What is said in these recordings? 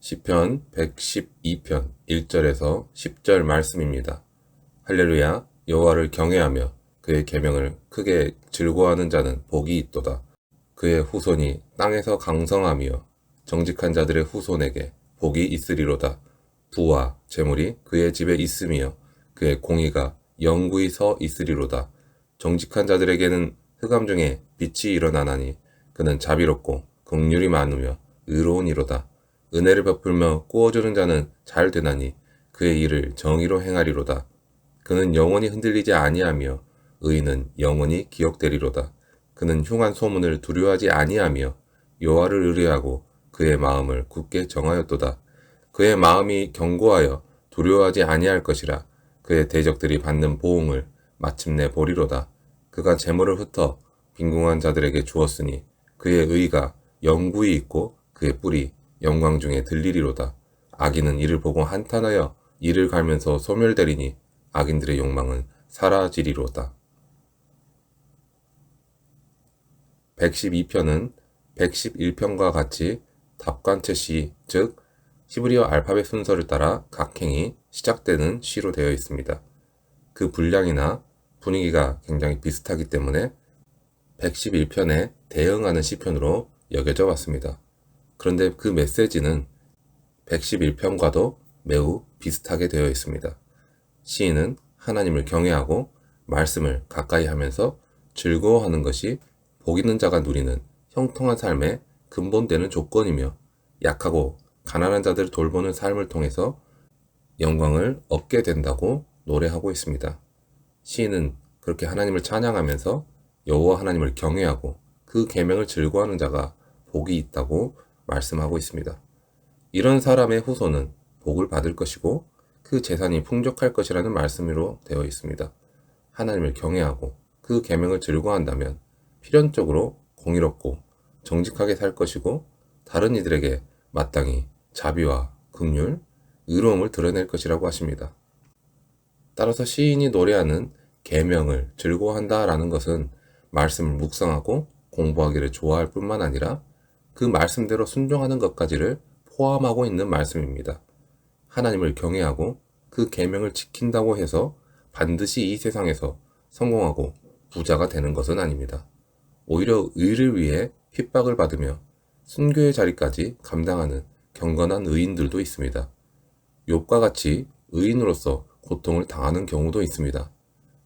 시편 112편 1절에서 10절 말씀입니다. 할렐루야. 여호와를 경외하며 그의 계명을 크게 즐거워하는 자는 복이 있도다. 그의 후손이 땅에서 강성하며 정직한 자들의 후손에게 복이 있으리로다. 부와 재물이 그의 집에 있으며 그의 공의가 영구히 서 있으리로다. 정직한 자들에게는 흑암 중에 빛이 일어나나니 그는 자비롭고 긍휼이 많으며 의로우니로다. 은혜를 베풀며 꾸어주는 자는 잘 되나니 그의 일을 정의로 행하리로다. 그는 영원히 흔들리지 아니하며 의인은 영원히 기억되리로다. 그는 흉한 소문을 두려워하지 아니하며 여호와를 의뢰하고 그의 마음을 굳게 정하였도다. 그의 마음이 견고하여 두려워하지 아니할 것이라. 그의 대적들이 받는 보응을 마침내 보리로다. 그가 재물을 흩어 빈궁한 자들에게 주었으니 그의 의가 영구히 있고 그의 뿔이 영광 중에 들리리로다. 악인은 이를 보고 한탄하여 이를 갈면서 소멸되리니 악인들의 욕망은 사라지리로다. 112편은 111편과 같이 답관체 시, 즉 히브리어 알파벳 순서를 따라 각 행이 시작되는 시로 되어 있습니다. 그 분량이나 분위기가 굉장히 비슷하기 때문에 111편에 대응하는 시편으로 여겨져 왔습니다. 그런데 그 메시지는 111편과도 매우 비슷하게 되어 있습니다. 시인은 하나님을 경외하고 말씀을 가까이 하면서 즐거워하는 것이 복 있는 자가 누리는 형통한 삶의 근본되는 조건이며 약하고 가난한 자들을 돌보는 삶을 통해서 영광을 얻게 된다고 노래하고 있습니다. 시인은 그렇게 하나님을 찬양하면서 여호와 하나님을 경외하고 그 계명을 즐거워하는 자가 복이 있다고 말씀하고 있습니다. 이런 사람의 후손은 복을 받을 것이고 그 재산이 풍족할 것이라는 말씀으로 되어 있습니다. 하나님을 경외하고 그 계명을 즐거워한다면 필연적으로 공의롭고 정직하게 살 것이고 다른 이들에게 마땅히 자비와 긍휼, 의로움을 드러낼 것이라고 하십니다. 따라서 시인이 노래하는 계명을 즐거워한다라는 것은 말씀을 묵상하고 공부하기를 좋아할 뿐만 아니라 그 말씀대로 순종하는 것까지를 포함하고 있는 말씀입니다. 하나님을 경외하고 그 계명을 지킨다고 해서 반드시 이 세상에서 성공하고 부자가 되는 것은 아닙니다. 오히려 의를 위해 핍박을 받으며 순교의 자리까지 감당하는 경건한 의인들도 있습니다. 욥과 같이 의인으로서 고통을 당하는 경우도 있습니다.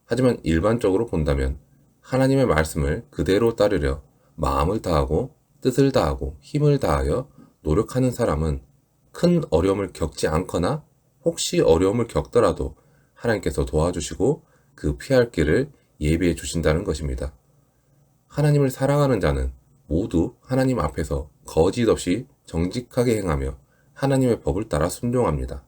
하지만 일반적으로 본다면 하나님의 말씀을 그대로 따르려 마음을 다하고 뜻을 다하고 힘을 다하여 노력하는 사람은 큰 어려움을 겪지 않거나 혹시 어려움을 겪더라도 하나님께서 도와주시고 그 피할 길을 예비해 주신다는 것입니다. 하나님을 사랑하는 자는 모두 하나님 앞에서 거짓 없이 정직하게 행하며 하나님의 법을 따라 순종합니다.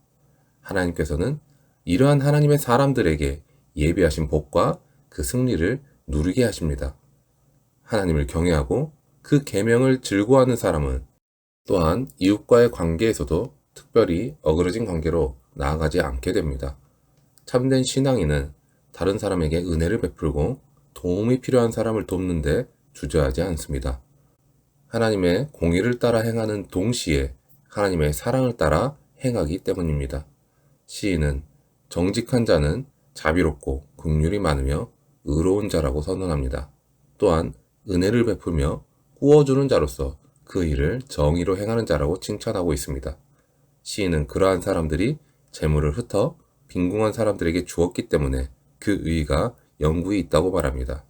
하나님께서는 이러한 하나님의 사람들에게 예비하신 복과 그 승리를 누리게 하십니다. 하나님을 경외하고 그 계명을 즐거워하는 사람은 또한 이웃과의 관계에서도 특별히 어그러진 관계로 나아가지 않게 됩니다. 참된 신앙인은 다른 사람에게 은혜를 베풀고 도움이 필요한 사람을 돕는데 주저하지 않습니다. 하나님의 공의를 따라 행하는 동시에 하나님의 사랑을 따라 행하기 때문입니다. 시인은 정직한 자는 자비롭고 긍휼이 많으며 의로운 자라고 선언합니다. 또한 은혜를 베풀며 꾸어주는 자로서 그 일을 정의로 행하는 자라고 칭찬하고 있습니다. 시인은 그러한 사람들이 재물을 흩어 빈궁한 사람들에게 주었기 때문에 그 의의가 영구히 있다고 말합니다.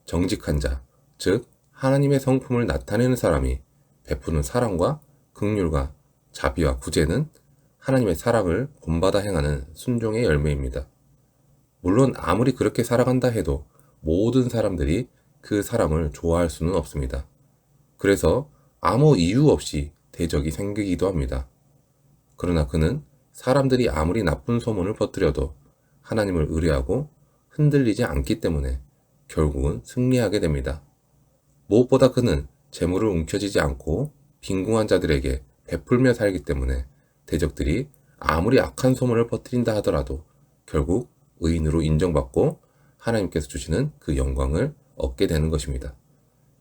정직한 자, 즉 하나님의 성품을 나타내는 사람이 베푸는 사랑과 긍휼과 자비와 구제는 하나님의 사랑을 본받아 행하는 순종의 열매입니다. 물론 아무리 그렇게 살아간다 해도 모든 사람들이 그 사람을 좋아할 수는 없습니다. 그래서 아무 이유 없이 대적이 생기기도 합니다. 그러나 그는 사람들이 아무리 나쁜 소문을 퍼뜨려도 하나님을 의뢰하고 흔들리지 않기 때문에 결국은 승리하게 됩니다. 무엇보다 그는 재물을 움켜쥐지 않고 빈궁한 자들에게 베풀며 살기 때문에 대적들이 아무리 악한 소문을 퍼뜨린다 하더라도 결국 의인으로 인정받고 하나님께서 주시는 그 영광을 얻게 되는 것입니다.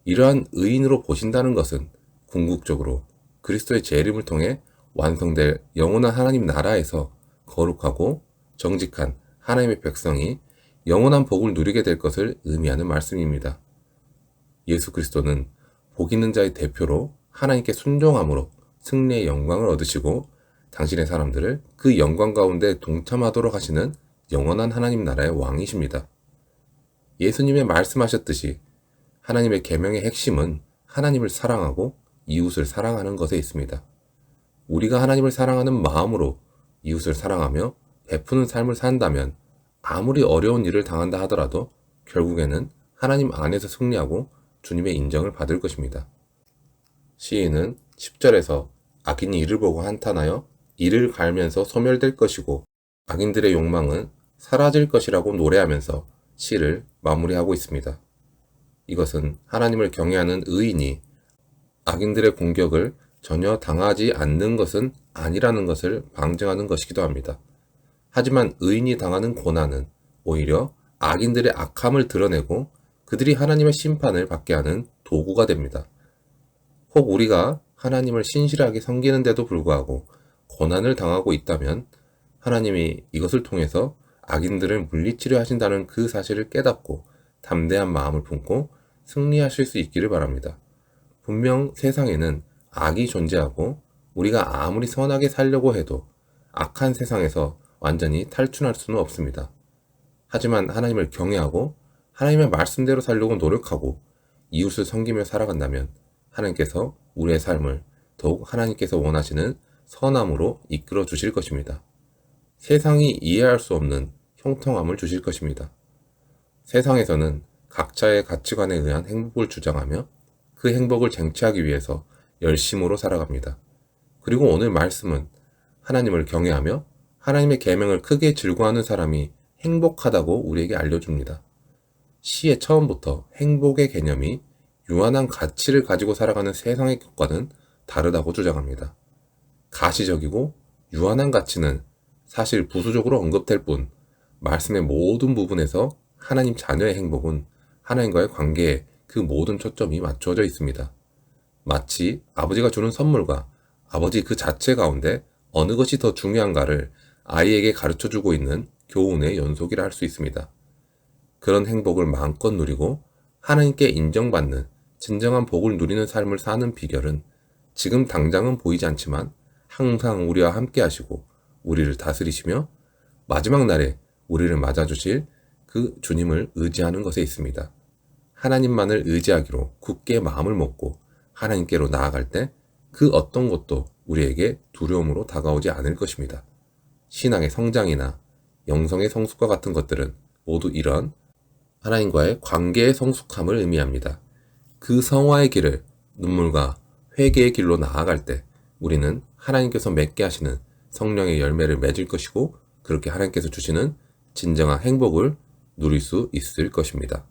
이러한 의인으로 보신다는 것은 궁극적으로 그리스도의 재림을 통해 완성될 영원한 하나님 나라에서 거룩하고 정직한 하나님의 백성이 영원한 복을 누리게 될 것을 의미하는 말씀입니다. 예수 그리스도는 복 있는 자의 대표로 하나님께 순종함으로 승리의 영광을 얻으시고 당신의 사람들을 그 영광 가운데 동참하도록 하시는 영원한 하나님 나라의 왕이십니다. 예수님의 말씀하셨듯이 하나님의 계명의 핵심은 하나님을 사랑하고 이웃을 사랑하는 것에 있습니다. 우리가 하나님을 사랑하는 마음으로 이웃을 사랑하며 베푸는 삶을 산다면 아무리 어려운 일을 당한다 하더라도 결국에는 하나님 안에서 승리하고 주님의 인정을 받을 것입니다. 시인은 10절에서 악인이 이를 보고 한탄하여 이를 갈면서 소멸될 것이고 악인들의 욕망은 사라질 것이라고 노래하면서 시를 마무리하고 있습니다. 이것은 하나님을 경외하는 의인이 악인들의 공격을 전혀 당하지 않는 것은 아니라는 것을 방증하는 것이기도 합니다. 하지만 의인이 당하는 고난은 오히려 악인들의 악함을 드러내고 그들이 하나님의 심판을 받게 하는 도구가 됩니다. 혹 우리가 하나님을 신실하게 섬기는데도 불구하고 고난을 당하고 있다면 하나님이 이것을 통해서 악인들을 물리치려 하신다는 그 사실을 깨닫고 담대한 마음을 품고 승리하실 수 있기를 바랍니다. 분명 세상에는 악이 존재하고 우리가 아무리 선하게 살려고 해도 악한 세상에서 완전히 탈출할 수는 없습니다. 하지만 하나님을 경외하고 하나님의 말씀대로 살려고 노력하고 이웃을 섬기며 살아간다면 하나님께서 우리의 삶을 더욱 하나님께서 원하시는 선함으로 이끌어 주실 것입니다. 세상이 이해할 수 없는 형통함을 주실 것입니다. 세상에서는 각자의 가치관에 의한 행복을 주장하며 그 행복을 쟁취하기 위해서 열심으로 살아갑니다. 그리고 오늘 말씀은 하나님을 경외하며 하나님의 계명을 크게 즐거워하는 사람이 행복하다고 우리에게 알려줍니다. 시의 처음부터 행복의 개념이 유한한 가치를 가지고 살아가는 세상의 것과는 다르다고 주장합니다. 가시적이고 유한한 가치는 사실 부수적으로 언급될 뿐 말씀의 모든 부분에서 하나님 자녀의 행복은 하나님과의 관계에 그 모든 초점이 맞춰져 있습니다. 마치 아버지가 주는 선물과 아버지 그 자체 가운데 어느 것이 더 중요한가를 아이에게 가르쳐주고 있는 교훈의 연속이라 할 수 있습니다. 그런 행복을 마음껏 누리고 하나님께 인정받는 진정한 복을 누리는 삶을 사는 비결은 지금 당장은 보이지 않지만 항상 우리와 함께 하시고 우리를 다스리시며 마지막 날에 우리를 맞아주실 그 주님을 의지하는 것에 있습니다. 하나님만을 의지하기로 굳게 마음을 먹고 하나님께로 나아갈 때 그 어떤 것도 우리에게 두려움으로 다가오지 않을 것입니다. 신앙의 성장이나 영성의 성숙과 같은 것들은 모두 이런 하나님과의 관계의 성숙함을 의미합니다. 그 성화의 길을 눈물과 회개의 길로 나아갈 때 우리는 하나님께서 맺게 하시는 성령의 열매를 맺을 것이고 그렇게 하나님께서 주시는 진정한 행복을 누릴 수 있을 것입니다.